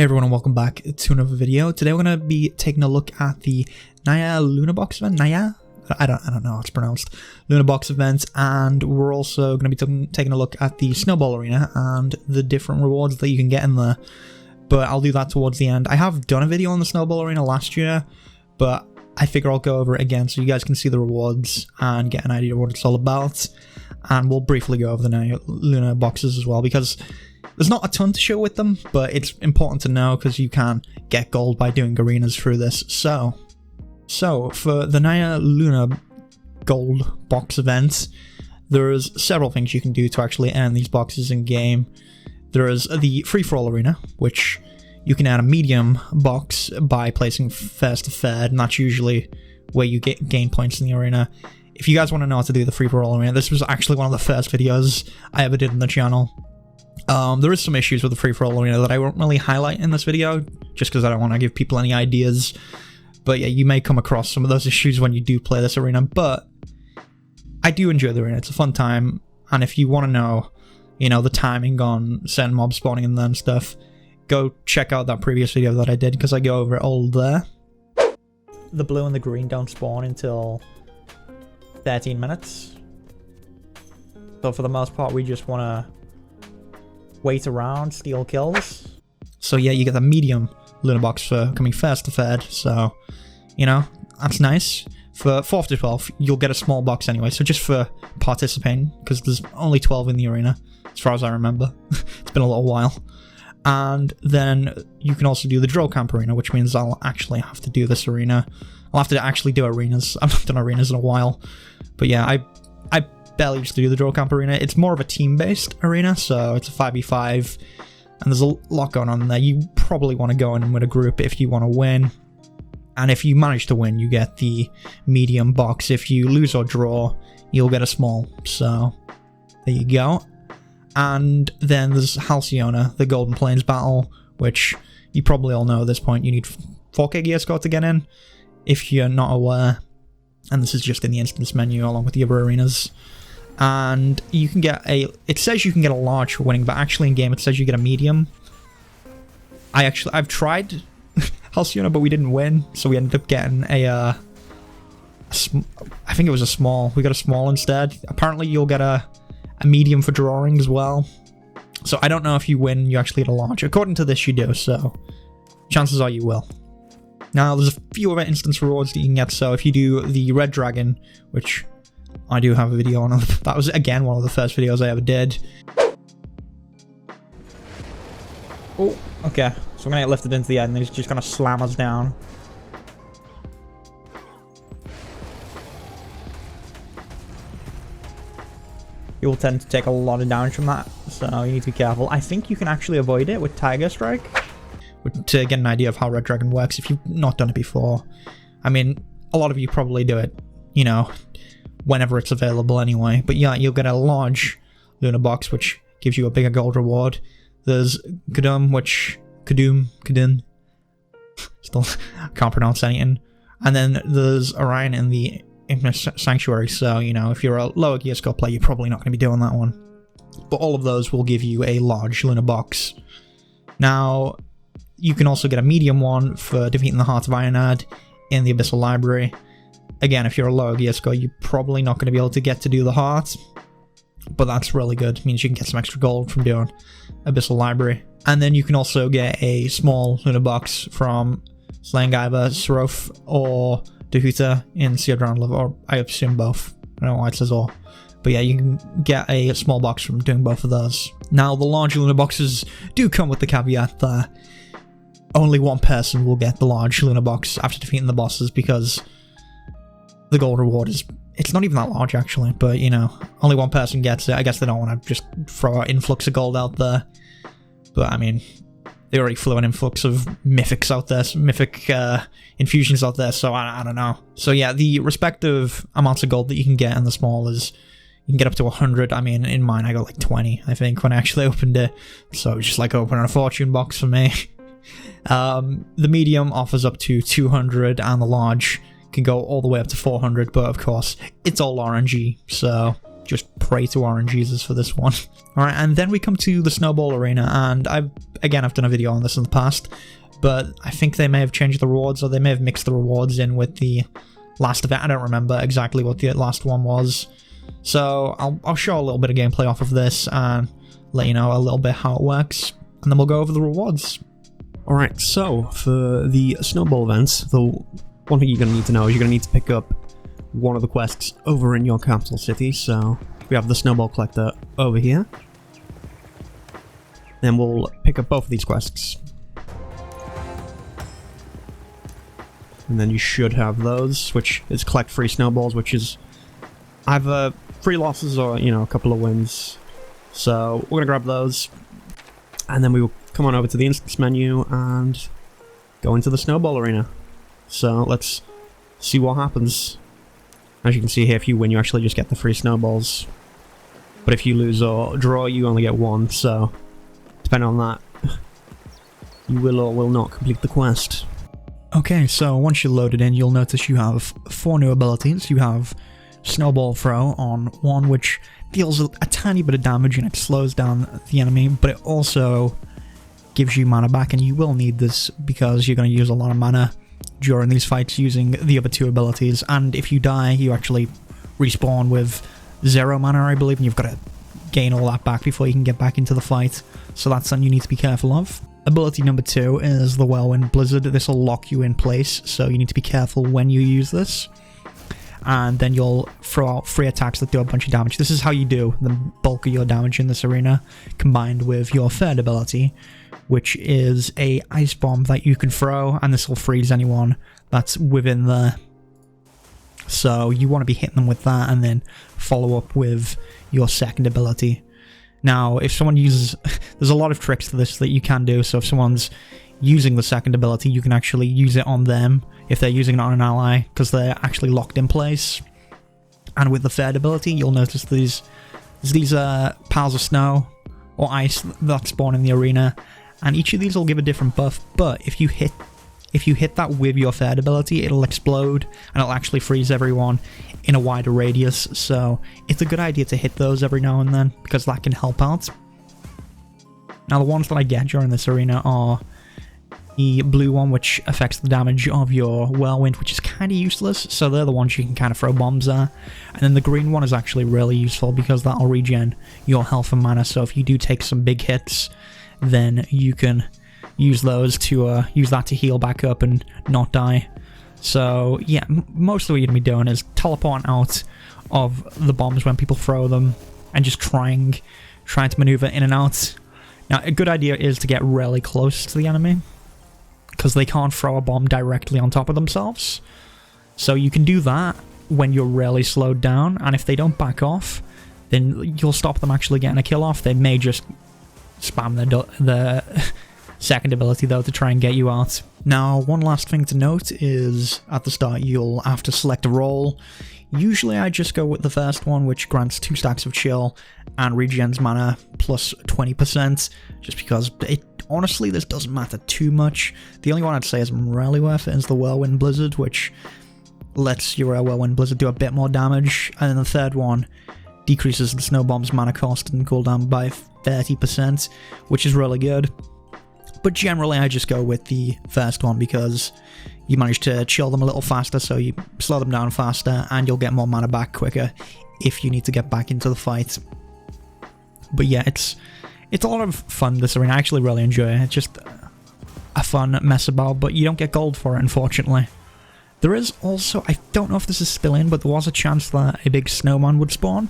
Hey everyone and welcome back to another video. Today we're going to be taking a look at the Nayah Luna box event. Nayah? I don't know how it's pronounced. Luna box event, and we're also going to be taking a look at the Snowball Arena and the different rewards that you can get in there. But I'll do that towards the end. I have done a video on the Snowball Arena last year, but I figure I'll go over it again so you guys can see the rewards and get an idea of what it's all about. And we'll briefly go over the Nayah Luna boxes as well, because there's not a ton to show with them, but it's important to know because you can get gold by doing arenas through this. So for the Nayah Luna gold box event, there's several things you can do to actually earn these boxes in game. There is the free-for-all arena, which you can earn a medium box by placing first to third, and that's usually where you gain points in the arena. If you guys want to know how to do the free-for-all arena, this was actually one of the first videos I ever did on the channel. There is some issues with the free-for-all arena that I won't really highlight in this video, just because I don't want to give people any ideas. But yeah, you may come across some of those issues when you do play this arena, but I do enjoy the arena. It's a fun time, and if you want to know, the timing on certain mob spawning and then stuff, go check out that previous video that I did, because I go over it all there. The blue and the green don't spawn until 13 minutes. So for the most part, we just want to wait around, steal kills. So yeah, you get the medium Luna box for coming first to third, so, that's nice. For 4th to 12th, you'll get a small box anyway, so just for participating, because there's only 12 in the arena, as far as I remember. It's been a little while. And then you can also do the drill camp arena, which means I'll actually have to do this arena. I'll have to actually do arenas. I've not done arenas in a while. But yeah, I barely used to do the drill camp arena. It's more of a team-based arena, so it's a 5v5, and there's a lot going on in there. You probably want to go in with a group if you want to win, and if you manage to win, you get the medium box. If you lose or draw, you'll get a small, so there you go. And then there's Halcyona, the Golden Plains battle, which you probably all know at this point. You need 4k gear score to get in, if you're not aware, and this is just in the instance menu along with the other arenas. And you can get it says you can get a large for winning, but actually in game it says you get a medium. I've tried Halcyona, but we didn't win, so we ended up getting I think it was a small. We got a small instead. Apparently you'll get a medium for drawing as well. So I don't know if you win, you actually get a large. According to this, you do, so chances are you will. Now, there's a few other instance rewards that you can get, so if you do the Red Dragon, which I do have a video on, that was, again, one of the first videos I ever did. Oh, okay, so we're gonna get lifted into the air, and he's just gonna slam us down. You will tend to take a lot of damage from that, so you need to be careful. I think you can actually avoid it with Tiger Strike, to get an idea of how Red Dragon works if you've not done it before. I mean, a lot of you probably do it, whenever it's available anyway. But yeah, you'll get a large Luna box, which gives you a bigger gold reward. There's Kadum, Kadum. Still can't pronounce anything. And then there's Orien in the Ipnysh Sanctuary, so, if you're a lower gear score player, you're probably not going to be doing that one. But all of those will give you a large Luna box. Now, you can also get a medium one for defeating the Heart of Ayanad in the Abyssal Library. Again, if you're a lower gear score, you're probably not going to be able to get to do the heart, but that's really good. It means you can get some extra gold from doing Abyssal Library. And then you can also get a small Luna box from slaying either Sirothe or Dahuta in Seared Round Love, or I assume both. I don't know why it says all. But yeah, you can get a small box from doing both of those. Now, the large Luna boxes do come with the caveat that only one person will get the large Luna box after defeating the bosses, because the gold reward it's not even that large actually, but only one person gets it. I guess they don't want to just throw out influx of gold out there, but I mean, they already flew an influx of mythics out there, mythic infusions out there, so I don't know. So yeah, the respective amounts of gold that you can get in the small is, you can get up to 100. I mean, in mine I got like 20, I think, when I actually opened it, so it's just like opening a fortune box for me. The medium offers up to 200, and the large can go all the way up to 400, but of course, it's all RNG, so just pray to RNGesus for this one. Alright, and then we come to the Snowball Arena, and I've done a video on this in the past, but I think they may have changed the rewards, or they may have mixed the rewards in with the last event. I don't remember exactly what the last one was. So I'll show a little bit of gameplay off of this and let you know a little bit how it works, and then we'll go over the rewards. Alright, so for the snowball events, the one thing you're going to need to know is you're going to need to pick up one of the quests over in your capital city. So we have the snowball collector over here. Then we'll pick up both of these quests. And then you should have those, which is collect free snowballs, which is either 3 losses or, you know, a couple of wins. So we're going to grab those. And then we will come on over to the instance menu and go into the Snowball Arena. So let's see what happens. As you can see here, if you win, you actually just get the free snowballs. But if you lose or draw, you only get 1. So depending on that, you will or will not complete the quest. Okay, so once you're loaded in, you'll notice you have 4 new abilities. You have Snowball Throw on 1, which deals a tiny bit of damage and it slows down the enemy, but it also gives you mana back, and you will need this because you're going to use a lot of mana during these fights using the other 2 abilities, and if you die, you actually respawn with 0 mana, I believe, and you've got to gain all that back before you can get back into the fight, so that's something you need to be careful of. Ability number 2 is the Whirlwind Blizzard. This will lock you in place, so you need to be careful when you use this. And then you'll throw out 3 attacks that do a bunch of damage. This is how you do the bulk of your damage in this arena, combined with your third ability, which is a ice bomb that you can throw, and this will freeze anyone that's within there. So you want to be hitting them with that, and then follow up with your second ability. Now, if someone uses... there's a lot of tricks to this that you can do, so if someone's using the second ability, you can actually use it on them if they're using it on an ally, because they're actually locked in place. And with the third ability, you'll notice these piles of snow or ice that spawn in the arena, and each of these will give a different buff, but if you hit that with your third ability, it'll explode and it'll actually freeze everyone in a wider radius, so it's a good idea to hit those every now and then because that can help out. Now, the ones that I get during this arena are the blue one, which affects the damage of your whirlwind, which is kind of useless, so they're the ones you can kind of throw bombs at. And then the green one is actually really useful because that'll regen your health and mana, so if you do take some big hits, then you can use those to use that to heal back up and not die. So yeah, mostly what you're gonna be doing is teleporting out of the bombs when people throw them and just trying to maneuver in and out. Now, a good idea is to get really close to the enemy because they can't throw a bomb directly on top of themselves. So you can do that when you're really slowed down, and if they don't back off, then you'll stop them actually getting a kill off. They may just spam the second ability though to try and get you out. Now, one last thing to note is at the start you'll have to select a role. Usually I just go with the first one, which grants 2 stacks of chill and regens mana plus 20%, just because honestly this doesn't matter too much. The only one I'd say is really worth it is the Whirlwind Blizzard, which lets your Whirlwind Blizzard do a bit more damage, and then the third one decreases the snow bomb's mana cost and cooldown by 30%, which is really good. But generally I just go with the first one because you manage to chill them a little faster, so you slow them down faster and you'll get more mana back quicker if you need to get back into the fight. But yeah, it's a lot of fun, this arena. I actually really enjoy it. It's just a fun mess about, but you don't get gold for it, unfortunately. There is also, I don't know if this is still in, but there was a chance that a big snowman would spawn,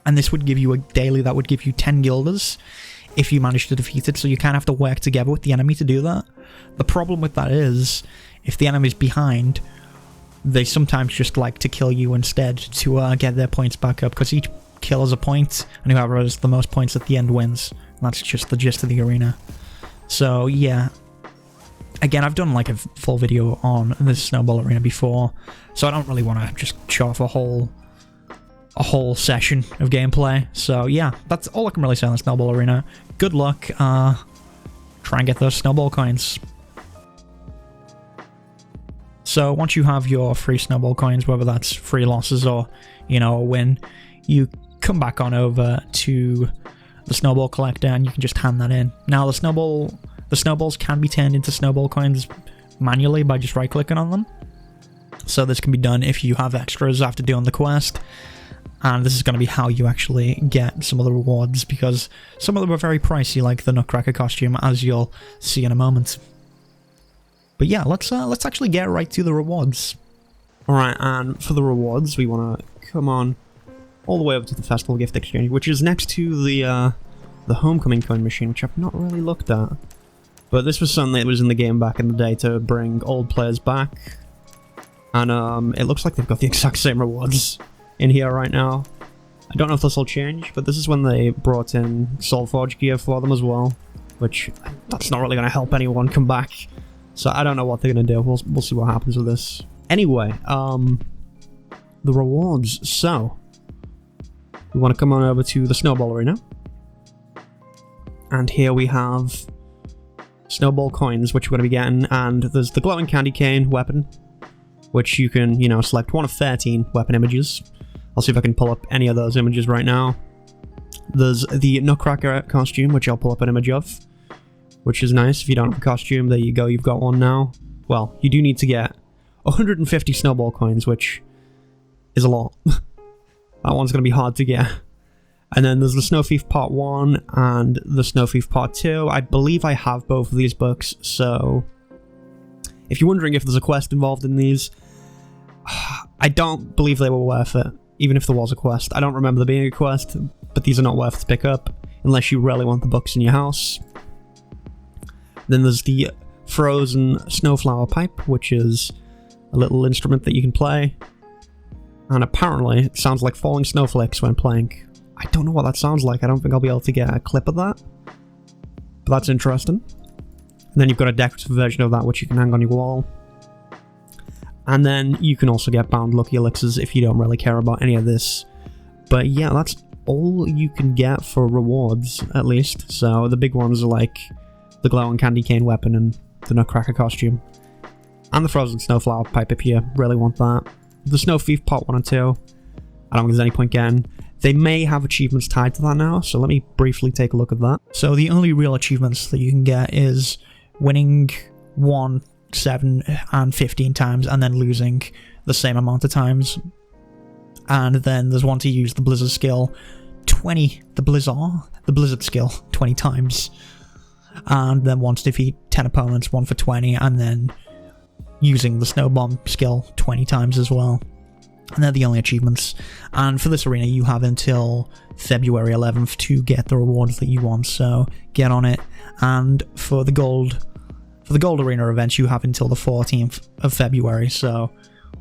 and this would give you a daily that would give you 10 guilders if you manage to defeat it, so you kind of have to work together with the enemy to do that. The problem with that is, if the enemy's behind, they sometimes just like to kill you instead to get their points back up, because each kill is a point, and whoever has the most points at the end wins. And that's just the gist of the arena. So yeah, again, I've done like a full video on this Snowball Arena before, so I don't really want to just show off a whole session of gameplay. So yeah, that's all I can really say on the Snowball Arena. Good luck, try and get those snowball coins. So once you have your free snowball coins, whether that's free losses or, you know, a win, you come back on over to the snowball collector and you can just hand that in. Now the snowballs can be turned into snowball coins manually by just right clicking on them. So this can be done if you have extras after doing the quest. And this is going to be how you actually get some of the rewards, because some of them are very pricey, like the nutcracker costume, as you'll see in a moment. But yeah, let's actually get right to the rewards. Alright, and for the rewards, we want to come on all the way over to the Festival Gift Exchange, which is next to the Homecoming coin machine, which I've not really looked at. But this was something that was in the game back in the day to bring old players back. And it looks like they've got the exact same rewards in here right now. I don't know if this will change, but this is when they brought in Soulforge gear for them as well, which that's not really going to help anyone come back. So I don't know what they're going to do. We'll see what happens with this. Anyway, the rewards. So we want to come on over to the Snowball Arena, and here we have snowball coins, which we're going to be getting, and there's the glowing candy cane weapon, which you can, you know, select one of 13 weapon images. I'll see if I can pull up any of those images right now. There's the nutcracker costume, which I'll pull up an image of, which is nice. If you don't have a costume, there you go, you've got one now. Well, you do need to get 150 snowball coins, which is a lot. That one's going to be hard to get. And then there's the Snow Thief Part 1 and the Snow Thief Part 2. I believe I have both of these books, so if you're wondering if there's a quest involved in these, I don't believe they were worth it, even if there was a quest. I don't remember there being a quest, but these are not worth to pick up unless you really want the books in your house. Then there's the Frozen Snowflower Pipe, which is a little instrument that you can play. And apparently, it sounds like falling snowflakes when playing. I don't know what that sounds like. I don't think I'll be able to get a clip of that. But that's interesting. And then you've got a decorative version of that, which you can hang on your wall. And then you can also get bound lucky elixirs if you don't really care about any of this. But yeah, that's all you can get for rewards, at least. So the big ones are like the glowing candy cane weapon and the nutcracker costume. And the frozen snowflower pipe if you really want that. The Snow Thief Part 1 and 2, I don't think there's any point getting. They may have achievements tied to that now, so let me briefly take a look at that. So the only real achievements that you can get is winning 1, 7, and 15 times, and then losing the same amount of times. And then there's one to use the Blizzard skill 20, the Blizzard skill 20 times. And then one to defeat 10 opponents, 1 for 20, and then using the Snow Bomb skill 20 times as well. And they're the only achievements. And for this arena, you have until February 11th to get the rewards that you want, so get on it. And for the gold arena events, you have until the 14th of February, so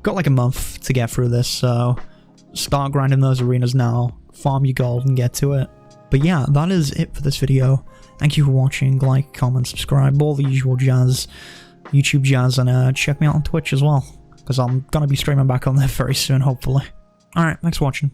got like a month to get through this, so start grinding those arenas now, farm your gold and get to it. But yeah, that is it for this video. Thank you for watching. Like, comment, subscribe, all the usual jazz, YouTube jazz, and check me out on Twitch as well, because I'm gonna be streaming back on there very soon, hopefully. Alright, thanks for watching.